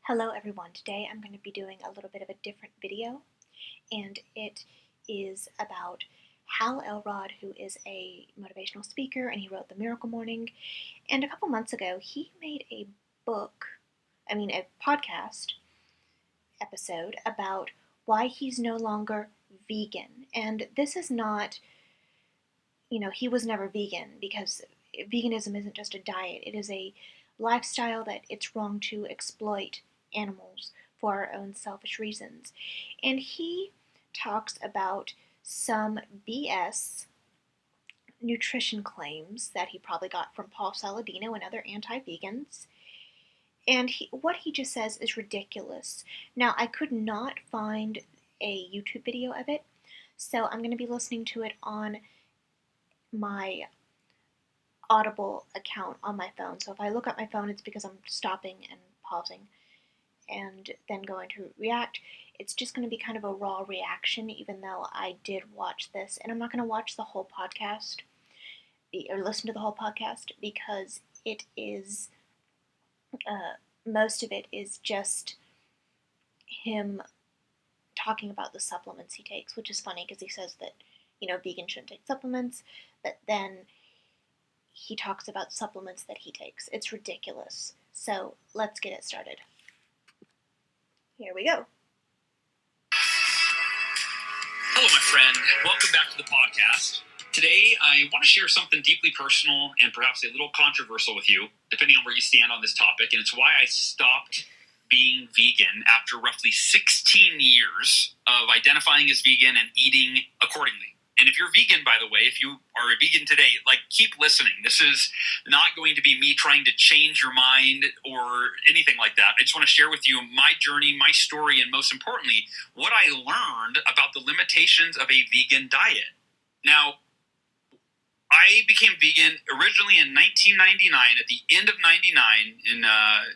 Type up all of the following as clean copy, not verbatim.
Hello everyone, today I'm going to be doing a little bit of a different video, and it is about Hal Elrod, who is a motivational speaker, and he wrote The Miracle Morning, and a couple months ago he made a podcast episode about why he's no longer vegan. And this is not, he was never vegan, because veganism isn't just a diet, it is a lifestyle that it's wrong to exploit animals for our own selfish reasons. And he talks about some BS nutrition claims that he probably got from Paul Saladino and other anti-vegans. And what he just says is ridiculous. Now, I could not find a YouTube video of it, so I'm going to be listening to it on my Audible account on my phone. So if I look at my phone, it's because I'm stopping and pausing and then going to react. It's just going to be kind of a raw reaction, even though I did watch this. And I'm not going to watch the whole podcast or listen to the whole podcast, because it is, most of it is just him talking about the supplements he takes, which is funny because he says that, vegans shouldn't take supplements, but then he talks about supplements that he takes. It's ridiculous. So let's get it started. Here we go. Hello, my friend. Welcome back to the podcast. Today, I want to share something deeply personal and perhaps a little controversial with you, depending on where you stand on this topic, and it's why I stopped being vegan after roughly 16 years of identifying as vegan and eating accordingly. And if you're vegan, by the way, if you are a vegan today, keep listening. This is not going to be me trying to change your mind or anything like that. I just want to share with you my journey, my story, and most importantly, what I learned about the limitations of a vegan diet. Now, I became vegan originally in 1999. At the end of 99, in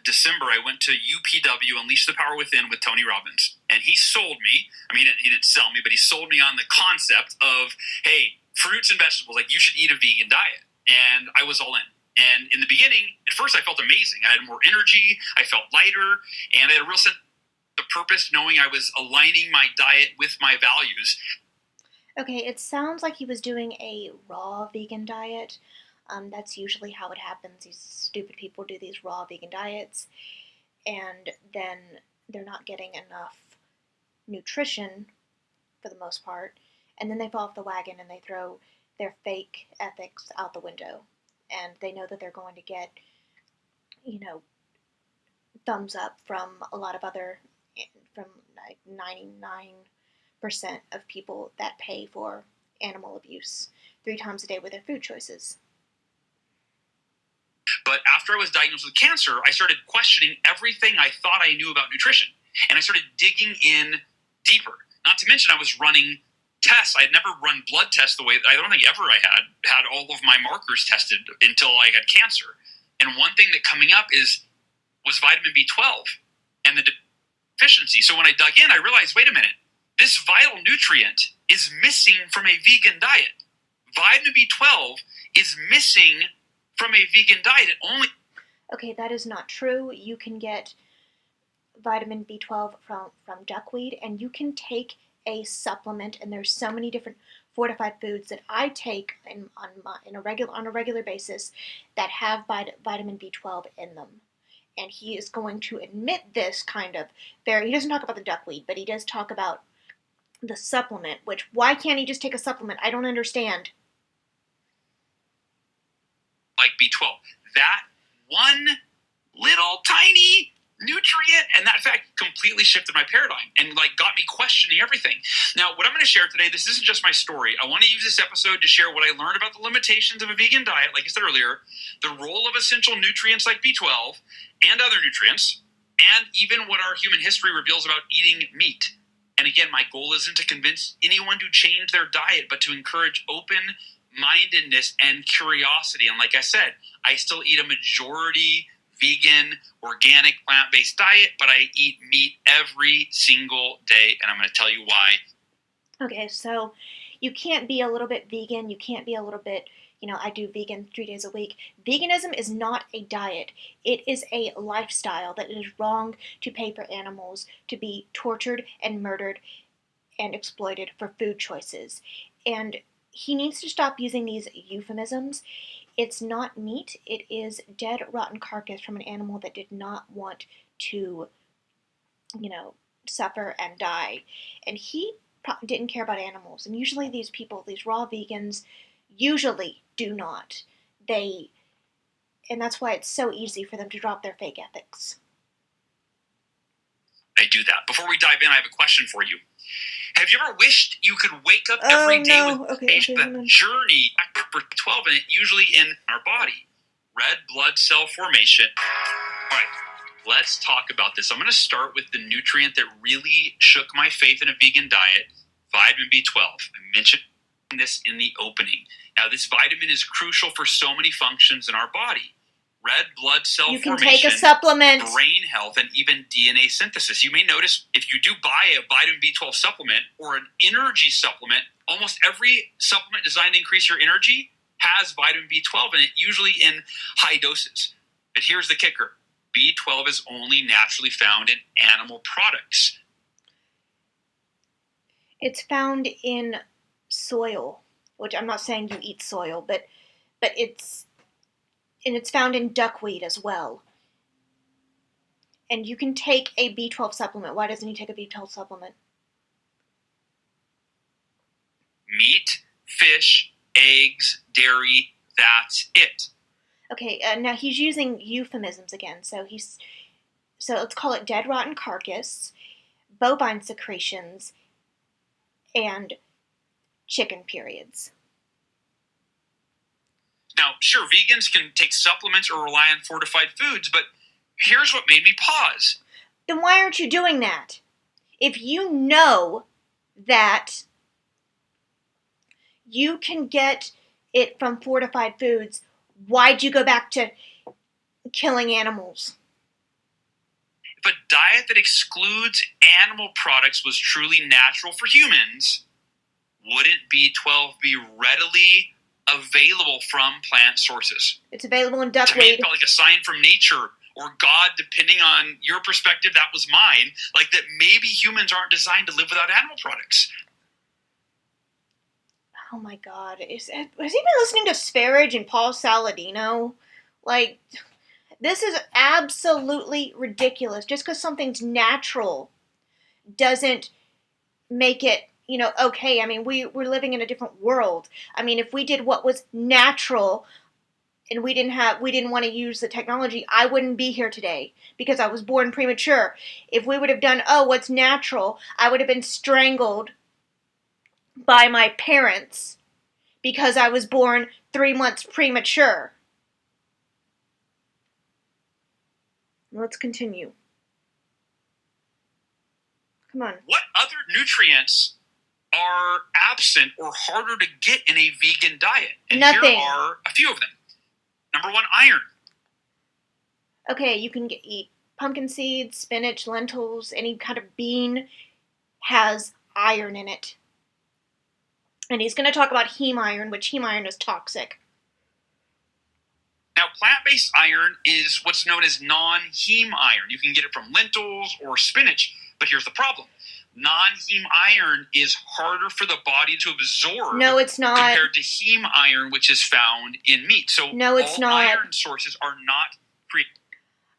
December, I went to UPW, Unleash the Power Within, with Tony Robbins. And he sold me, he didn't sell me, but he sold me on the concept of, hey, fruits and vegetables, you should eat a vegan diet. And I was all in. And in the beginning, at first I felt amazing. I had more energy, I felt lighter, and I had a real sense of purpose, knowing I was aligning my diet with my values. Okay, it sounds like he was doing a raw vegan diet. That's usually how it happens. These stupid people do these raw vegan diets, and then they're not getting enough nutrition for the most part, and then they fall off the wagon and they throw their fake ethics out the window, and they know that they're going to get, thumbs up from a lot of other, from 99% of people that pay for animal abuse 3 times a day with their food choices. But after I was diagnosed with cancer, I started questioning everything I thought I knew about nutrition. And I started digging in deeper. Not to mention, I was running tests. I had never run blood tests the way, I don't think ever I had all of my markers tested until I had cancer. And one thing that coming up was vitamin B12 and the deficiency. So when I dug in, I realized, wait a minute, this vital nutrient is missing from a vegan diet. Vitamin B12 is missing from a vegan diet. Okay, that is not true. You can get vitamin B12 from duckweed, and you can take a supplement, and there's so many different fortified foods that I take on a regular basis that have vitamin B12 in them. And he is going to admit this he doesn't talk about the duckweed, but he does talk about the supplement, which, why can't he just take a supplement? I don't understand. Like B12. That one little tiny nutrient, and that fact completely shifted my paradigm and got me questioning everything. Now, what I'm going to share today, this isn't just my story. I want to use this episode to share what I learned about the limitations of a vegan diet, like I said earlier, the role of essential nutrients like B12 and other nutrients, and even what our human history reveals about eating meat. And again, my goal isn't to convince anyone to change their diet, but to encourage open-mindedness and curiosity. And like I said, I still eat a majority vegan, organic, plant-based diet, but I eat meat every single day, and I'm going to tell you why. Okay, so you can't be a little bit vegan, you can't be a little bit I do vegan 3 days a week. Veganism is not a diet. It is a lifestyle that it is wrong to pay for animals to be tortured and murdered and exploited for food choices. And he needs to stop using these euphemisms. It's not meat. It is dead, rotten carcass from an animal that did not want to, suffer and die. And he didn't care about animals. And usually these people, these raw vegans, usually do not. And that's why it's so easy for them to drop their fake ethics. I do that. Before we dive in, I have a question for you. Have you ever wished you could wake up every day with the journey for 12 and it usually in our body? Red blood cell formation. All right, let's talk about this. I'm going to start with the nutrient that really shook my faith in a vegan diet, vitamin B12. I mentioned this in the opening. Now, this vitamin is crucial for so many functions in our body. Red blood cell formation, you can take a supplement, brain health, and even DNA synthesis. You may notice if you do buy a vitamin B12 supplement or an energy supplement, almost every supplement designed to increase your energy has vitamin B12 in it, usually in high doses. But here's the kicker. B12 is only naturally found in animal products. It's found in soil, which I'm not saying you eat soil, but it's found in duckweed as well. And you can take a B12 supplement. Why doesn't he take a B12 supplement? Meat, fish, eggs, dairy, that's it. Okay, now he's using euphemisms again. So let's call it dead, rotten carcass, bovine secretions, and chicken periods. Now, sure, vegans can take supplements or rely on fortified foods, but here's what made me pause. Then why aren't you doing that? If you know that you can get it from fortified foods, why'd you go back to killing animals? If a diet that excludes animal products was truly natural for humans, wouldn't B12 be readily available from plant sources? It's available in duckweed. To me, it felt like a sign from nature or God, depending on your perspective. That was mine. Like that maybe humans aren't designed to live without animal products. Oh my God. Has he been listening to Sparage and Paul Saladino? Like, this is absolutely ridiculous. Just because something's natural doesn't make it, okay. I mean, we're living in a different world. I mean, if we did what was natural and we didn't want to use the technology, I wouldn't be here today because I was born premature. If we would have done, what's natural, I would have been strangled by my parents because I was born 3 months premature. Let's continue. Come on. What other nutrients are absent or harder to get in a vegan diet? And Nothing. Here are a few of them. Number 1, iron. Okay, you can eat pumpkin seeds, spinach, lentils, any kind of bean has iron in it. And he's going to talk about heme iron, which heme iron is toxic. Now, plant-based iron is what's known as non-heme iron. You can get it from lentils or spinach, but here's the problem. Non-heme iron is harder for the body to absorb. No, it's not. Compared to heme iron, which is found in meat. So no, it's all not. Iron sources are not free.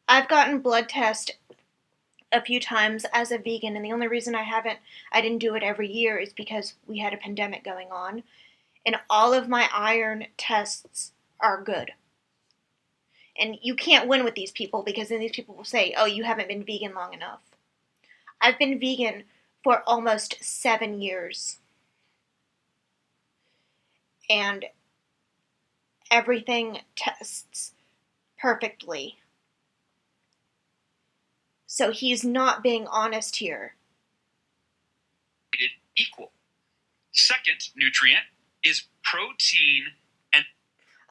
I've gotten blood tests a few times as a vegan, and the only reason I didn't do it every year is because we had a pandemic going on, and all of my iron tests are good. And you can't win with these people because then these people will say, you haven't been vegan long enough. I've been vegan for almost 7 years. And everything tests perfectly. So he's not being honest here. Equal. Second nutrient is protein.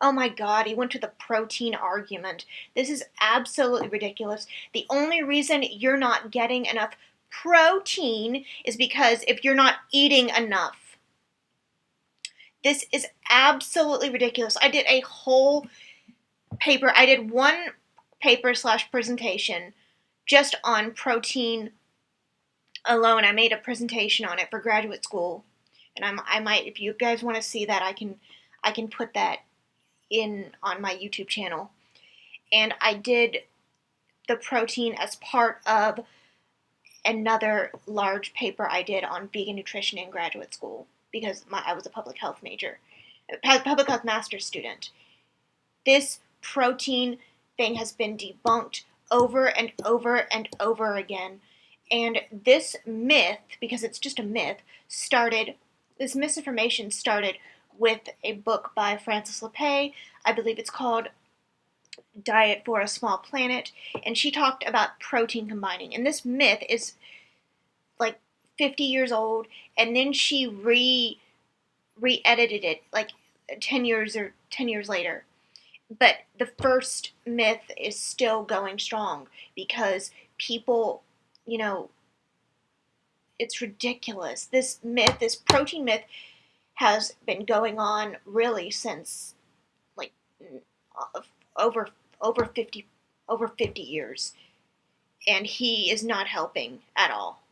Oh my God, he went to the protein argument. This is absolutely ridiculous. The only reason you're not getting enough protein is because if you're not eating enough. This is absolutely ridiculous. I did a whole paper. I did one paper / presentation just on protein alone. I made a presentation on it for graduate school, and I might, if you guys want to see that, I can put that in on my YouTube channel. And I did the protein as part of another large paper I did on vegan nutrition in graduate school because I was a public health major, public health master's student. This protein thing has been debunked over and over and over again. And this myth, because it's just a myth, this misinformation started with a book by Frances LePay. I believe it's called Diet for a Small Planet. And she talked about protein combining. And this myth is like 50 years old. And then she re-edited it like 10 years later. But the first myth is still going strong because people, it's ridiculous. This protein myth, has been going on really since like over over 50 years, and he is not helping at all.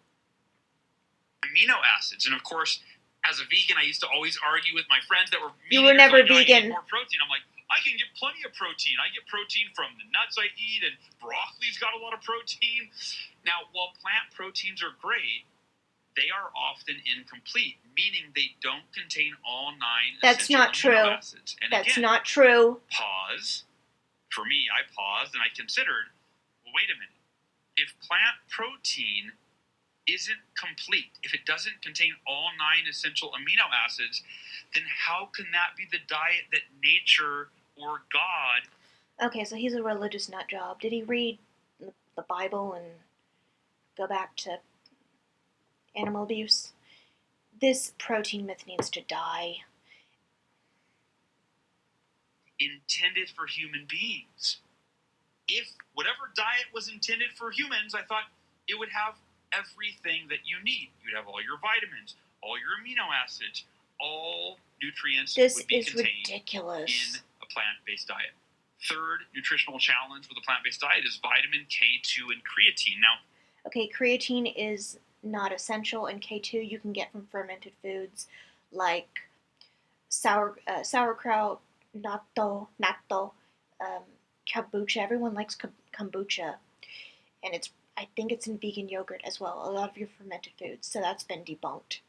Amino acids, and of course, as a vegan, I used to always argue with my friends that were you were never like, vegan. I need more protein. I'm like, I can get plenty of protein. I get protein from the nuts I eat, and broccoli's got a lot of protein. Now, while plant proteins are great, they are often incomplete, meaning they don't contain all 9 That's essential not amino true. acids. And That's again, not true. Pause. For me, I paused and I considered, well, wait a minute. If plant protein isn't complete, if it doesn't contain all 9 essential amino acids, then how can that be the diet that nature or God... Okay, so he's a religious nut job. Did he read the Bible and go back to animal abuse? This protein myth needs to die. Intended for human beings. If whatever diet was intended for humans, I thought it would have everything that you need. You'd have all your vitamins, all your amino acids, all nutrients would be contained ridiculous. in a plant-based diet. Third nutritional challenge with a plant-based diet is vitamin K2 and creatine. Now, okay, creatine is not essential, and K2 you can get from fermented foods like sauerkraut, natto, kombucha. Everyone likes kombucha, and I think it's in vegan yogurt as well. A lot of your fermented foods, so that's been debunked.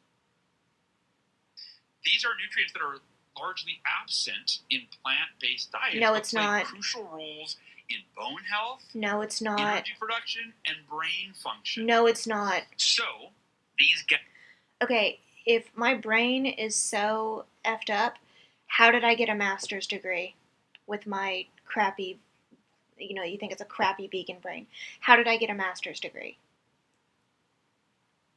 These are nutrients that are largely absent in plant-based diets. No, it's not. Crucial roles in bone health. No, it's not. Energy production and brain function. No, it's not. So these get. Okay, if my brain is so effed up, how did I get a master's degree with my crappy, you think it's a crappy vegan brain? How did I get a master's degree?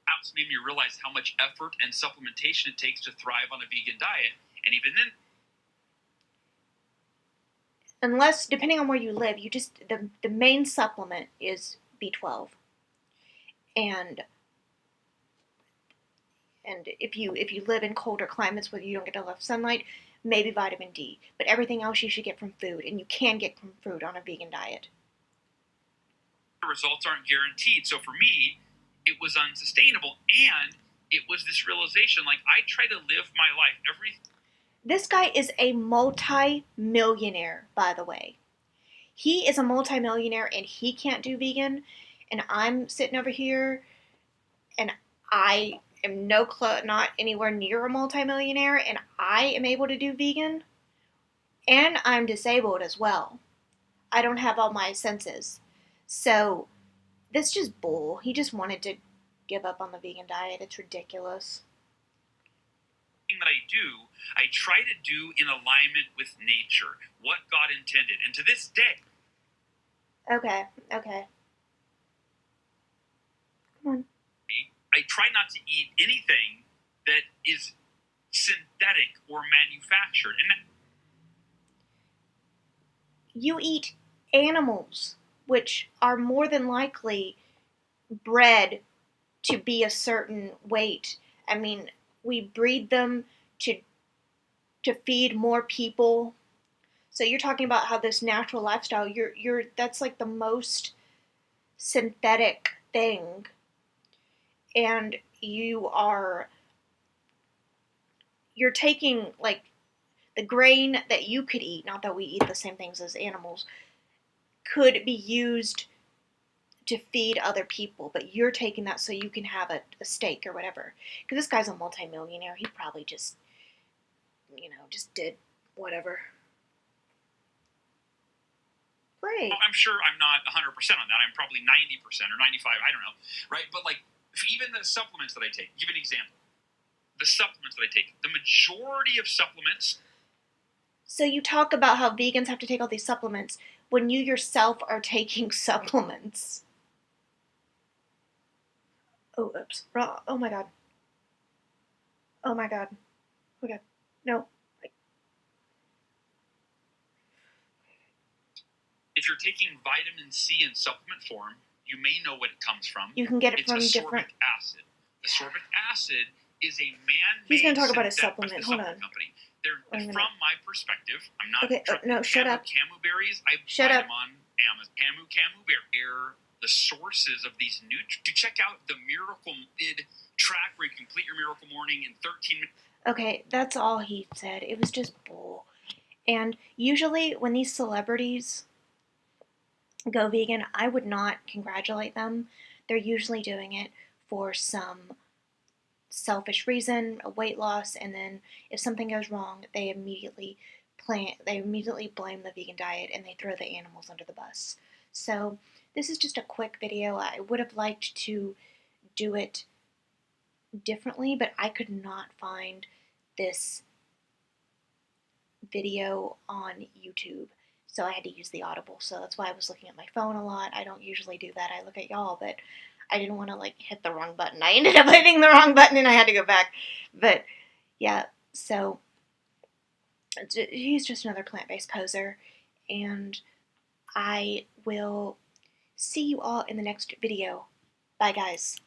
Apps made me realize how much effort and supplementation it takes to thrive on a vegan diet, and even then, unless, depending on where you live, the main supplement is B12, and if you live in colder climates where you don't get enough sunlight, maybe vitamin D. But everything else you should get from food, and you can get from food on a vegan diet. The results aren't guaranteed. So for me, it was unsustainable, and it was this realization, like, I try to live my life This guy is a multi-millionaire, by the way. He is a multi-millionaire, and he can't do vegan, and I'm sitting over here, and I am not anywhere near a multi-millionaire, and I am able to do vegan, and I'm disabled as well. I don't have all my senses. So, this is just bull. He just wanted to give up on the vegan diet. It's ridiculous. That I do, I try to do in alignment with nature, what God intended. And to this day... Okay. Come on. I try not to eat anything that is synthetic or manufactured. And you eat animals, which are more than likely bred to be a certain weight. I mean, we breed them to to feed more people. So you're talking about how this natural lifestyle, you're that's like the most synthetic thing, and you're taking like the grain that you could eat, not that we eat the same things as animals, could be used to feed other people, but you're taking that so you can have a steak or whatever. Because this guy's a multimillionaire. He probably just, just did whatever. Play. I'm sure I'm not 100% on that. I'm probably 90% or 95. I don't know, right? But like even the supplements that I take. Give an example. The supplements that I take. The majority of supplements. So you talk about how vegans have to take all these supplements when you yourself are taking supplements. Oh, oops. Oh my god. Oh my god. Oh my god. No. If you're taking vitamin C in supplement form, you may know what it comes from. You can get it it's from ascorbic different acid. Ascorbic acid is a man-made. He's going to talk about his supplement. Hold on. Company. From my perspective, I'm not. Okay. No, shut up. Camu berries. I shut buy up. them on Amazon. Camu berry. The sources of these to check out the Miracle track where you complete your Miracle Morning in 13 minutes. Okay, that's all he said. It was just bull. And usually when these celebrities go vegan, I would not congratulate them. They're usually doing it for some selfish reason, a weight loss, and then if something goes wrong, they immediately blame the vegan diet and they throw the animals under the bus. So this is just a quick video. I would have liked to do it differently, but I could not find this video on YouTube. So I had to use the Audible. So that's why I was looking at my phone a lot. I don't usually do that. I look at y'all, but I didn't want to like hit the wrong button. I ended up hitting the wrong button and I had to go back. But yeah, so he's just another plant-based poser. And I will see you all in the next video. Bye, guys.